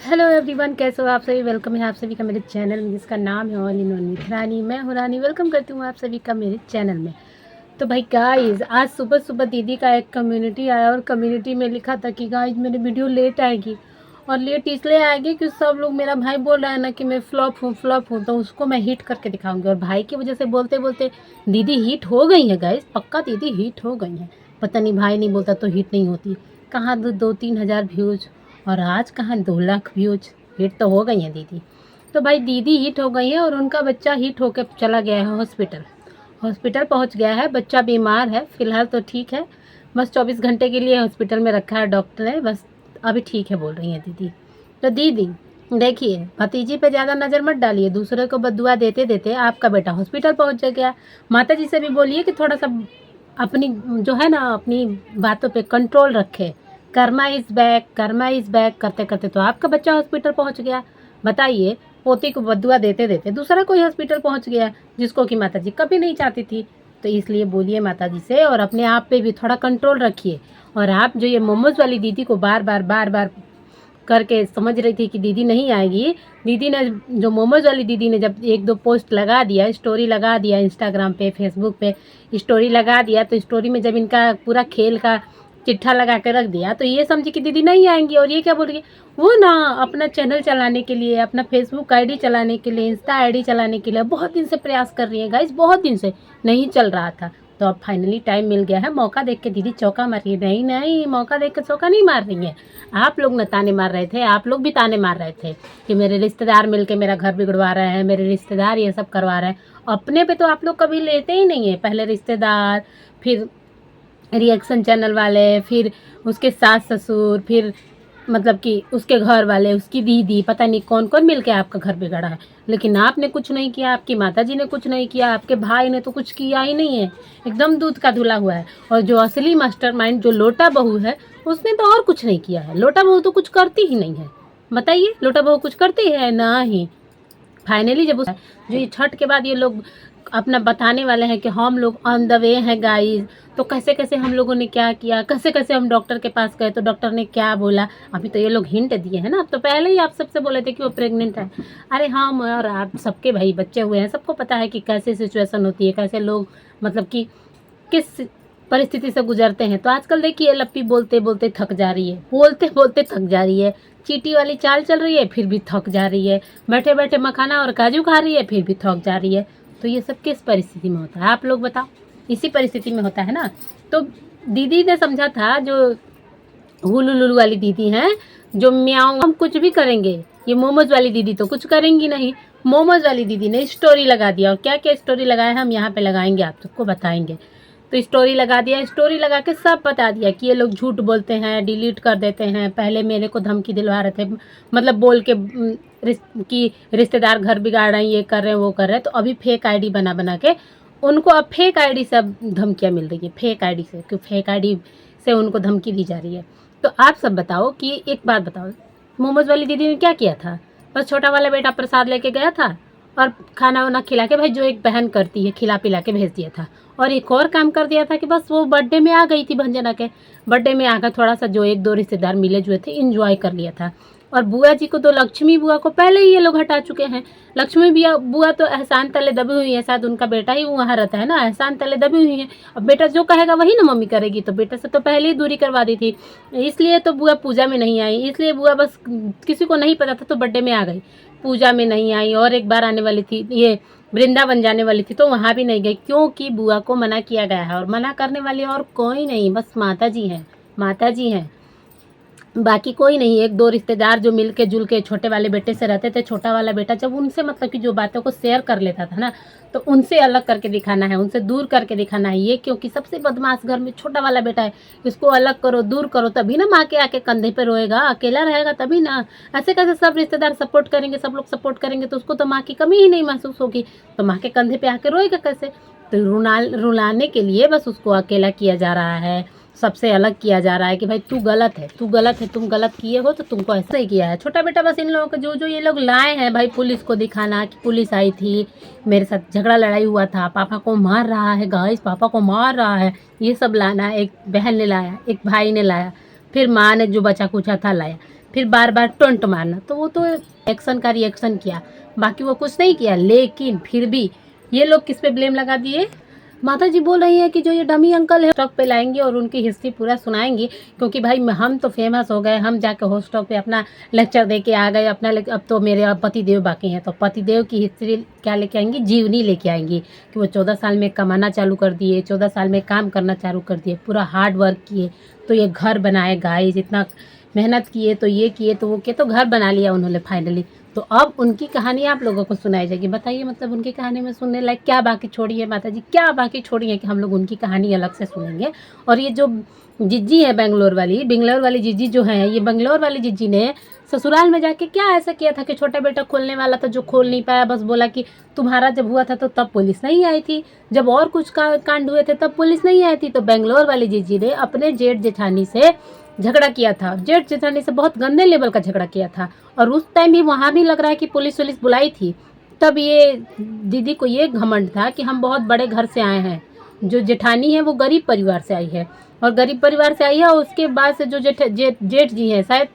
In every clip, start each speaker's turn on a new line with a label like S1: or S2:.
S1: Hello everyone, कैसे हो आप सभी। वेलकम है आप सभी का मेरे चैनल में जिसका नाम है ऑल इन वन विथ रानी। मैं हूँ रानी, वेलकम करती हूँ आप सभी का मेरे चैनल में। तो भाई गाइस, आज सुबह सुबह दीदी का एक कम्युनिटी आया और कम्युनिटी में लिखा था कि गाइस मेरी वीडियो लेट आएगी। और लेट इसलिए आएगी कि सब लोग, मेरा भाई बोल रहा है ना कि मैं फ्लॉप हूँ, तो उसको मैं हिट करके दिखाऊंगी। और भाई की वजह से बोलते बोलते दीदी हिट हो गई है गाइस, पक्का दीदी हिट हो गई है। पता नहीं भाई नहीं बोलता तो हिट नहीं होती। कहाँ 2-3 हज़ार व्यूज़, और आज कहाँ 2 लाख व्यूज। हिट तो हो गई है दीदी। तो भाई दीदी हिट हो गई है और उनका बच्चा हिट होकर चला गया है हॉस्पिटल। हॉस्पिटल पहुंच गया है, बच्चा बीमार है, फिलहाल तो ठीक है। बस 24 घंटे के लिए हॉस्पिटल में रखा है डॉक्टर ने, बस अभी ठीक है बोल रही है दीदी। तो दीदी देखिए, भतीजी पे ज़्यादा नज़र मत डालिए, दूसरे को बदुआ देते देते आपका बेटा हॉस्पिटल पहुंच गया। माता जी से भी बोलिए कि थोड़ा सा अपनी जो है ना, अपनी बातों पे कंट्रोल रखे। कर्मा इज़ बैक करते करते तो आपका बच्चा हॉस्पिटल पहुंच गया। बताइए, पोती को बदुआ देते देते दूसरा कोई हॉस्पिटल पहुंच गया, जिसको कि माता जी कभी नहीं चाहती थी। तो इसलिए बोलिए माता जी से, और अपने आप पे भी थोड़ा कंट्रोल रखिए। और आप जो ये मोमोज वाली दीदी को बार बार करके समझ रही थी कि दीदी नहीं आएगी, दीदी ने, जो मोमोज वाली दीदी ने जब 1-2 पोस्ट लगा दिया, स्टोरी लगा दिया, इंस्टाग्राम पे फेसबुक पे स्टोरी लगा दिया, तो स्टोरी में जब इनका पूरा खेल का चिट्ठा लगा के रख दिया, तो ये समझी कि दीदी नहीं आएंगी। और ये क्या बोल रही है, वो ना अपना चैनल चलाने के लिए, अपना फेसबुक आईडी चलाने के लिए, इंस्टा आईडी चलाने के लिए बहुत दिन से प्रयास कर रही है गाइस, बहुत दिन से नहीं चल रहा था। तो अब फाइनली टाइम मिल गया है, मौका देख के दीदी चौका मार रही है। नहीं नहीं, मौका देख के चौका नहीं मार रही है। आप लोग न ताने मार रहे थे, आप लोग भी ताने मार रहे थे कि मेरे रिश्तेदार मिलके मेरा घर बिगड़वा रहे हैं, मेरे रिश्तेदार ये सब करवा रहे हैं। अपने पे तो आप लोग कभी लेते ही नहीं है। पहले रिश्तेदार, फिर रिएक्शन चैनल वाले, फिर उसके सास ससुर, फिर मतलब कि उसके घर वाले, उसकी दीदी, पता नहीं कौन कौन मिलके आपका घर बिगाड़ा है। लेकिन आपने कुछ नहीं किया, आपकी माता जी ने कुछ नहीं किया, आपके भाई ने तो कुछ किया ही नहीं है, एकदम दूध का धुला हुआ है। और जो असली मास्टरमाइंड, जो लोटा बहू है, उसने तो और कुछ नहीं किया है। लोटा बहू तो कुछ करती ही नहीं है। बताइए, लोटा बहू कुछ करती है ना ही। फाइनली जब जो ये छठ के बाद ये लोग अपना बताने वाले हैं कि हम लोग ऑन द वे हैं गाइस, तो कैसे कैसे हम लोगों ने क्या किया, कैसे कैसे हम डॉक्टर के पास गए तो डॉक्टर ने क्या बोला। अभी तो ये लोग हिंट दिए हैं ना, अब तो पहले ही आप सबसे बोले थे कि वो प्रेग्नेंट है। अरे हम और आप सबके भाई बच्चे हुए हैं, सबको पता है कि कैसे सिचुएशन होती है, कैसे लोग मतलब कि किस परिस्थिति से गुजरते हैं। तो आजकल देखिए, लप्पी बोलते बोलते थक जा रही है, बोलते बोलते थक जा रही है, चीटी वाली चाल चल रही है फिर भी थक जा रही है, बैठे बैठे मखाना और काजू खा रही है फिर भी थक जा रही है। तो ये सब किस परिस्थिति में होता है, आप लोग बताओ। इसी परिस्थिति में होता है ना। तो दीदी ने समझा था, जो हुलुलुलु वाली दीदी हैं, जो म्याऊं हम कुछ भी करेंगे, ये मोमोज वाली दीदी तो कुछ करेंगी नहीं। मोमोज वाली दीदी ने स्टोरी लगा दिया, और क्या क्या स्टोरी लगाया है हम यहाँ पे लगाएंगे, आप सबको बताएंगे। तो स्टोरी लगा दिया, स्टोरी लगा के सब बता दिया कि ये लोग झूठ बोलते हैं, डिलीट कर देते हैं, पहले मेरे को धमकी दिलवा रहे थे, मतलब बोल के कि रिश्तेदार घर बिगाड़ रहे हैं, ये कर रहे हैं, वो कर रहे हैं। तो अभी फेक आईडी बना बना के उनको, अब फेक आईडी से अब धमकियाँ मिल रही है, फेक आईडी से, क्योंकि फेक आईडी से उनको धमकी दी जा रही है। तो आप सब बताओ कि एक बात बताओ, मोमोज वाली दीदी ने क्या किया था। बस छोटा वाला बेटा प्रसाद लेके गया था और खाना वाना खिला के, भाई जो एक बहन करती है, खिला पिला के भेज दिया था। और एक और काम कर दिया था कि बस वो बर्थडे में आ गई थी, भंजना के बर्थडे में आकर थोड़ा सा जो 1-2 रिश्तेदार मिले जुए थे, इंजॉय कर लिया था। और बुआ जी को तो, लक्ष्मी बुआ को पहले ही ये लोग हटा चुके हैं। लक्ष्मी बुआ तो एहसान तले दबी हुई है, शायद उनका बेटा ही वहाँ रहता है ना, एहसान तले दबी हुई है। अब बेटा जो कहेगा वही ना मम्मी करेगी, तो बेटा से तो पहले ही दूरी करवा दी थी। इसलिए तो बुआ पूजा में नहीं आई, इसलिए बुआ बस किसी को नहीं पता था तो बर्थडे में आ गई, पूजा में नहीं आई। और एक बार आने वाली थी, ये वृंदावन जाने वाली थी, तो वहाँ भी नहीं गई, क्योंकि बुआ को मना किया गया है। और मना करने वाली और कोई नहीं, बस माता जी हैं, माता जी हैं, बाकी कोई नहीं। 1-2 रिश्तेदार जो मिल के जुल के छोटे वाले बेटे से रहते थे, छोटा वाला बेटा जब उनसे मतलब कि जो बातों को शेयर कर लेता था ना, तो उनसे अलग करके दिखाना है, उनसे दूर करके दिखाना है। ये क्योंकि सबसे बदमाश घर में छोटा वाला बेटा है, इसको अलग करो, दूर करो, तभी ना माँ के आके कंधे पे रोएगा, अकेला रहेगा तभी ना। ऐसे कैसे सब रिश्तेदार सपोर्ट करेंगे, सब लोग सपोर्ट करेंगे, तो उसको तो माँ की कमी ही नहीं महसूस होगी, तो माँ के कंधे पे आके रोएगा कैसे। तो रुलाने के लिए बस उसको अकेला किया जा रहा है, सबसे अलग किया जा रहा है कि भाई तू गलत है, तू गलत है, तुम गलत किए हो तो तुमको ऐसा ही किया है। छोटा बेटा बस इन लोगों को जो जो ये लोग लाए हैं भाई, पुलिस को दिखाना कि पुलिस आई थी, मेरे साथ झगड़ा लड़ाई हुआ था, पापा को मार रहा है गाइस, पापा को मार रहा है, ये सब लाना। एक बहन ने लाया, एक भाई ने लाया, फिर माँ ने जो बचा कुचा था लाया। फिर बार बार टोंट मारना। तो वो तो एक्शन का रिएक्शन किया, बाकी वो कुछ नहीं किया। लेकिन फिर भी ये लोग किस पे ब्लेम लगा दिए, माता जी बोल रही है कि जो ये डमी अंकल है स्टॉक पे लाएंगे और उनकी हिस्ट्री पूरा सुनाएंगी, क्योंकि भाई हम तो फेमस हो गए, हम जाके हॉट स्टॉक पे अपना लेक्चर दे के आ गए अपना। अब तो मेरे पतिदेव बाकी हैं, तो पतिदेव की हिस्ट्री क्या लेके आएंगी, जीवनी लेके आएंगी कि वो 14 साल में कमाना चालू कर दिए, 14 साल में काम करना चालू कर दिए, पूरा हार्ड वर्क किए तो ये घर बनाए, गाइस इतना मेहनत किए तो ये किए तो वो किए तो घर बना लिया उन्होंने फाइनली। तो अब उनकी कहानी आप लोगों को सुनाई जाएगी। बताइए मतलब उनकी कहानी में सुनने लायक क्या बाकी छोड़ी है माता जी, क्या बाकी छोड़ी है कि हम लोग उनकी कहानी अलग से सुनेंगे। और ये जो जिज्जी है बेंगलोर वाली जिज्जी जो है, ये बेंगलोर वाली जिज्जी ने ससुराल में जाके क्या ऐसा किया था कि छोटा बेटा खोलने वाला था जो खोल नहीं पाया, बस बोला कि तुम्हारा जब हुआ था तो तब पुलिस नहीं आई थी, जब और कुछ कांड हुए थे तब पुलिस नहीं आई थी। तो बेंगलोर वाली जिज्जी ने अपने जेठ जेठानी से झगड़ा किया था, जेठ जेठानी से बहुत गंदे लेवल का झगड़ा किया था। और उस टाइम भी वहाँ भी लग रहा है कि पुलिस वुलिस बुलाई थी। तब ये दीदी को ये घमंड था कि हम बहुत बड़े घर से आए हैं, जो जेठानी है वो गरीब परिवार से आई है, और गरीब परिवार से आई है। और उसके बाद से जो जेठ जी है, शायद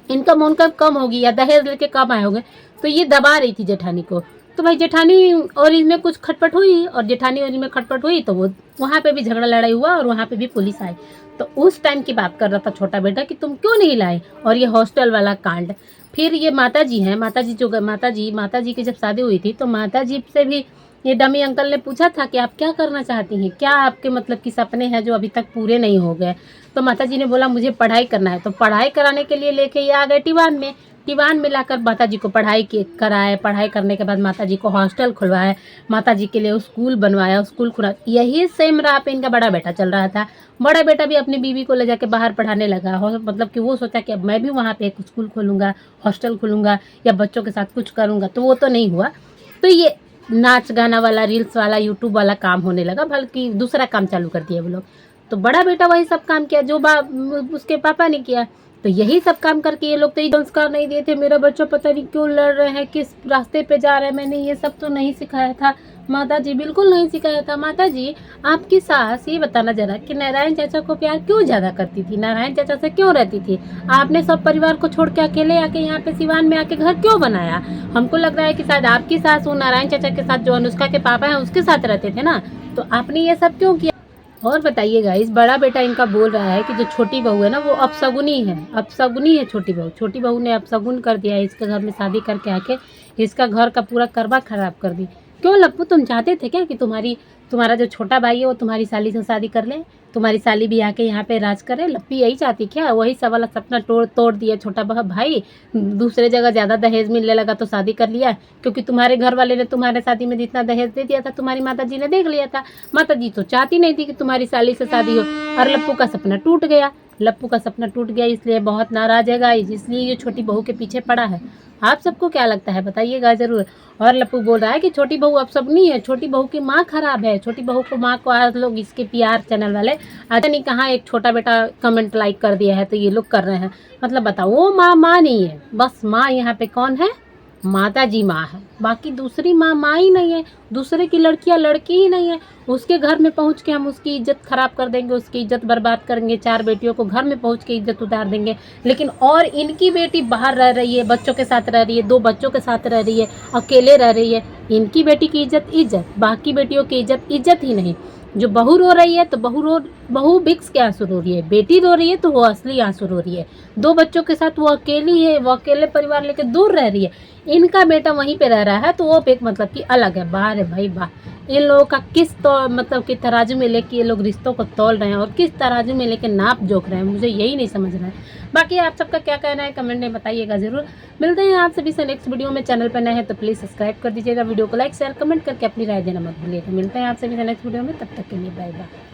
S1: इनकम उनका कम होगी या दहेज लेके कम आए होंगे, तो ये दबा रही थी जेठानी को। तो भाई जेठानी और इनमें कुछ खटपट हुई, और जेठानी और इनमें खटपट हुई तो वो वहाँ पे भी झगड़ा लड़ाई हुआ और वहाँ पे भी पुलिस आई। तो उस टाइम की बात कर रहा था छोटा बेटा कि तुम क्यों नहीं लाए। और ये हॉस्टल वाला कांड, फिर ये माता जी हैं, माता जी की जब शादी हुई थी तो माता जी से भी ये डमी अंकल ने पूछा था कि आप क्या करना चाहती हैं, क्या आपके मतलब कि सपने हैं जो अभी तक पूरे नहीं हो गए। तो माता जी ने बोला मुझे पढ़ाई करना है। तो पढ़ाई कराने के लिए लेके ये आ गए टीवान में लाकर माता जी को कराए। पढ़ाई करने के बाद माता जी को हॉस्टल खुलवाए, माता जी के लिए स्कूल बनवाया, स्कूल खुला। यही सेम राह पे इनका बड़ा बेटा चल रहा था। बड़ा बेटा भी अपनी बीवी को ले जाके बाहर पढ़ाने लगा, मतलब कि वो सोचा कि अब मैं भी वहाँ पे एक स्कूल खोलूँगा, हॉस्टल खोलूँगा या बच्चों के साथ कुछ करूँगा। तो वो तो नहीं हुआ। तो ये नाच गाना वाला, रील्स वाला, यूट्यूब वाला काम होने लगा, बल्कि दूसरा काम चालू कर दिया वो लोग। तो बड़ा बेटा वही सब काम किया जो उसके पापा ने किया। तो यही सब काम करके ये लोग तो ये संस्कार नहीं दिए थे, मेरा बच्चा पता नहीं क्यों लड़ रहे हैं, किस रास्ते पे जा रहे हैं, मैंने ये सब तो नहीं सिखाया था माता जी, बिल्कुल नहीं सिखाया था। माता जी आपकी सास ये बताना जरा कि नारायण चाचा को प्यार क्यों ज़्यादा करती थी, नारायण चाचा से क्यों रहती थी, आपने सब परिवार को छोड़ के अकेले आके यहाँ पे सिवान में आके घर क्यों बनाया। हमको लग रहा है कि शायद आपकी सास वो नारायण चाचा के साथ जो अनुष्का के पापा हैं उसके साथ रहते थे ना, तो आपने ये सब क्यों किया। और बताइएगा, इस बड़ा बेटा इनका बोल रहा है कि जो छोटी बहू है ना वो अपशगुनी है छोटी बहू ने अपशगुन कर दिया है, इसके घर में शादी करके आके इसका घर का पूरा करवा खराब कर दी। क्यों लप्पू, तुम चाहते थे क्या कि तुम्हारा जो छोटा भाई है वो तुम्हारी साली से शादी कर ले, तुम्हारी साली भी आके यहाँ पे राज करे। लप्पी यही चाहती क्या, वही सब वाला सपना तोड़ दिया छोटा भाई, दूसरे जगह ज़्यादा दहेज मिलने लगा तो शादी कर लिया, क्योंकि तुम्हारे घर वाले ने तुम्हारे शादी में जितना दहेज दे दिया था तुम्हारी माता जी ने देख लिया था। माता जी तो चाहती नहीं थी कि तुम्हारी साली से शादी हो, और लप्पू का सपना टूट गया, इसलिए बहुत नाराज है गाइस, इसलिए ये छोटी बहू के पीछे पड़ा है। आप सबको क्या लगता है बताइएगा ज़रूर। और लप्पू बोल रहा है कि छोटी बहू अब सब नहीं है, छोटी बहू की माँ खराब है, छोटी बहू को माँ को आज लोग इसके पीआर चैनल वाले आता नहीं कहाँ एक छोटा बेटा कमेंट लाइक कर दिया है तो ये लोग कर रहे हैं। मतलब बताओ, वो माँ नहीं है, बस माँ यहाँ पे कौन है, माता जी माँ है, बाकी दूसरी माँ ही नहीं है, दूसरे की लड़कियाँ लड़की ही नहीं है। उसके घर में पहुँच के हम उसकी इज्जत खराब कर देंगे, उसकी इज्जत बर्बाद करेंगे, 4 बेटियों को घर में पहुँच के इज्जत उतार देंगे। लेकिन और इनकी बेटी बाहर रह रही है, बच्चों के साथ रह रही है, 2 बच्चों के साथ रह रही है, अकेले रह रही है, इनकी बेटी की इज्जत, बाकी बेटियों की इज्जत ही नहीं। जो बहू रो रही है तो बहू बिक्स के आंसू रो रही है, बेटी रो रही है तो वो असली आंसू रो रही है। 2 बच्चों के साथ वो अकेली है, वो अकेले परिवार लेके दूर रह रही है। इनका बेटा वहीं पे रह रहा है तो वो एक मतलब कि अलग है, बाहर है भाई बाहर। इन लोगों का किस मतलब कि तराजू में लेके ये लोग रिश्तों को तौल रहे हैं और किस तराजू में लेके नाप जोख रहे हैं, मुझे यही नहीं समझ रहा है। बाकी आप सबका क्या कहना है कमेंट में बताइएगा ज़रूर। मिलते हैं आप सभी से नेक्स्ट वीडियो में। चैनल पर नए हैं तो प्लीज़ सब्सक्राइब कर दीजिएगा, वीडियो को लाइक शेयर कमेंट करके अपनी राय देना मत भूलिएगा। मिलते हैं आप सभी से नेक्स्ट वीडियो में, तब तक के लिए बाय बाय।